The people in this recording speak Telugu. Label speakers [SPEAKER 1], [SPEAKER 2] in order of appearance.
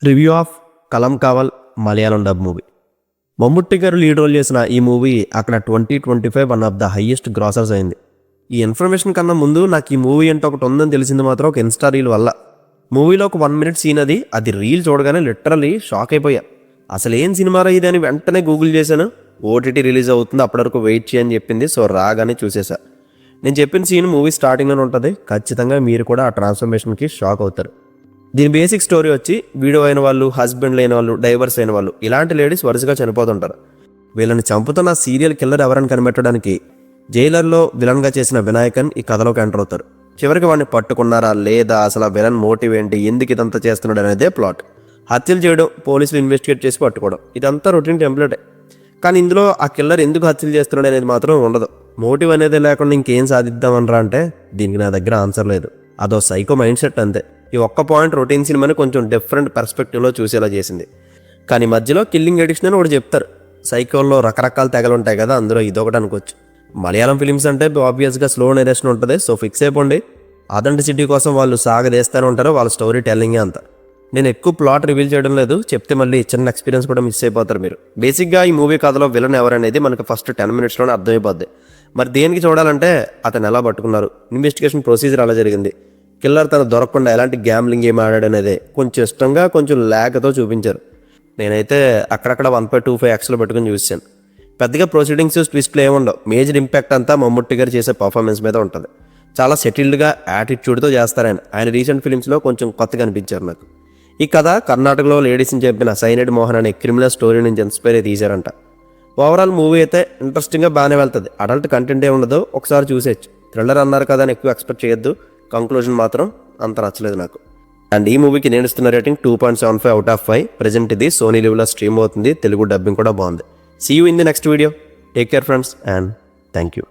[SPEAKER 1] రివ్యూ ఆఫ్ కలం కావల్ మలయాళం డబ్ మూవీ. మమ్ముట్టి గారు లీడ్ రోల్ చేసిన ఈ మూవీ అక్కడ 2025 one of the highest grossers అయింది. ఈ ఇన్ఫర్మేషన్ కన్నా ముందు నాకు ఈ మూవీ అంటే ఒకటి ఉందని తెలిసింది మాత్రం ఒక ఇన్స్టా రీల్ వల్ల. మూవీలో ఒక 1 minute సీన్ అది రీల్ చూడగానే లిటరల్లీ షాక్ అయిపోయా. అసలు ఏం సినిమారా ఇది అని వెంటనే గూగుల్ చేశాను. ఓటీటీ రిలీజ్ అవుతుంది, అప్పటి వరకు వెయిట్ చేయని చెప్పింది. సో రాగానే చూసేసా. నేను చెప్పిన సీన్ మూవీ స్టార్టింగ్లోనే ఉంటుంది. ఖచ్చితంగా మీరు కూడా ఆ ట్రాన్స్ఫర్మేషన్కి షాక్ అవుతారు. దీని బేసిక్ స్టోరీ వచ్చి వీడియో అయిన వాళ్ళు, హస్బెండ్ లేని వాళ్ళు, డైవర్స్ అయిన వాళ్ళు, ఇలాంటి లేడీస్ వరుసగా చనిపోతుంటారు. వీళ్ళని చంపుతున్న సీరియల్ కిల్లర్ ఎవరని కనిపెట్టడానికి జైలర్లో విలన్గా చేసిన వినాయకన్ ఈ కథలోకి ఎంటర్ అవుతారు. చివరికి వాడిని పట్టుకున్నారా లేదా, అసలు ఆ విలన్ మోటివ్ ఏంటి, ఎందుకు ఇదంతా చేస్తున్నాడు అనేదే ప్లాట్. హత్యలు చేయడం, పోలీసులు ఇన్వెస్టిగేట్ చేసి పట్టుకోవడం, ఇదంతా రొటీన్ టెంప్లెటే. కానీ ఇందులో ఆ కిల్లర్ ఎందుకు హత్యలు చేస్తున్నాడు అనేది మాత్రం ఉండదు. మోటివ్ అనేది లేకుండా ఇంకేం సాధిద్దామనరా అంటే దీనికి నా దగ్గర ఆన్సర్ లేదు. అదో సైకో మైండ్ సెట్ అంతే. ఈ ఒక్క పాయింట్ రొటీన్ సినిమాని కొంచెం డిఫరెంట్ పర్స్పెక్టివ్లో చూసేలా చేసింది. కానీ మధ్యలో కిల్లింగ్ ఎడిషన్ అని ఒకటి చెప్తారు. సైకోల్లో రకరకాల తెగలు ఉంటాయి కదా, అందులో ఇదొకటి అనుకోవచ్చు. మలయాళం ఫిలిమ్స్ అంటే ఆబ్వియస్గా స్లో నెరేషన్ ఉంటుంది. సో ఫిక్స్ అయిపోండి. అథెంటిసిటీ కోసం వాళ్ళు సాగదేస్తూనే ఉంటారు. వాళ్ళ స్టోరీ టెల్లింగే అంత. నేను ఎక్కువ ప్లాట్ రివీల్ చేయడం లేదు, చెప్తే మళ్ళీ చిన్న ఎక్స్పీరియన్స్ కూడా మిస్ అయిపోతారు మీరు. బేసిక్గా ఈ మూవీ కథలో విలన్ ఎవరనేది మనకు ఫస్ట్ 10 minutesలోనే అర్థమైపోద్ది. మరి దేనికి చూడాలంటే అతను ఎలా పట్టుకున్నారు, ఇన్వెస్టిగేషన్ ప్రొసీజర్ అలా జరిగింది, కిల్లర్ తను దొరకకుండా ఎలాంటి గ్యామ్లింగ్ ఏం ఆడాడనేదే కొంచెం ఇష్టంగా కొంచెం ల్యాగ్తో చూపించారు. నేనైతే అక్కడక్కడ 1.25x పెట్టుకుని చూసాను. పెద్దగా ప్రొసీడింగ్స్ ట్విస్ట్లు ఏముండవు. మేజర్ ఇంపాక్ట్ అంతా మమ్ముట్టి గారు చేసే పర్ఫార్మెన్స్ మీద ఉంటుంది. చాలా సెటిల్డ్గా యాటిట్యూడ్తో చేస్తారు ఆయన రీసెంట్ ఫిలిమ్స్లో కొంచెం కొత్తగా అనిపించారు నాకు. ఈ కథ కర్ణాటకలో లేడీస్ని చెప్పిన సైనైడ్ మోహన్ అనే క్రిమినల్ స్టోరీ నుంచి ఇన్స్పైర్ అయి తీశారంట. ఓవరాల్ మూవీ అయితే ఇంట్రెస్టింగ్గా బాగానే వెళ్తుంది. అడల్ట్ కంటెంట్ ఏ ఉండదు, ఒకసారి చూసేయచ్చు. థ్రిల్లర్ అన్నారు కదా అని ఎక్కువ ఎక్స్పెక్ట్ చేయొద్దు. కంక్లూజన్ మాత్రం అంత నచ్చలేదు నాకు. అండ్ ఈ మూవీకి నేను ఇస్తున్న రేటింగ్ 2.75/5. ప్రెజెంట్ ఇది సోనీ లివ్లో స్ట్రీమ్ అవుతుంది. తెలుగు డబ్బింగ్ కూడా బాగుంది. See you in the next video. Take care friends and thank you.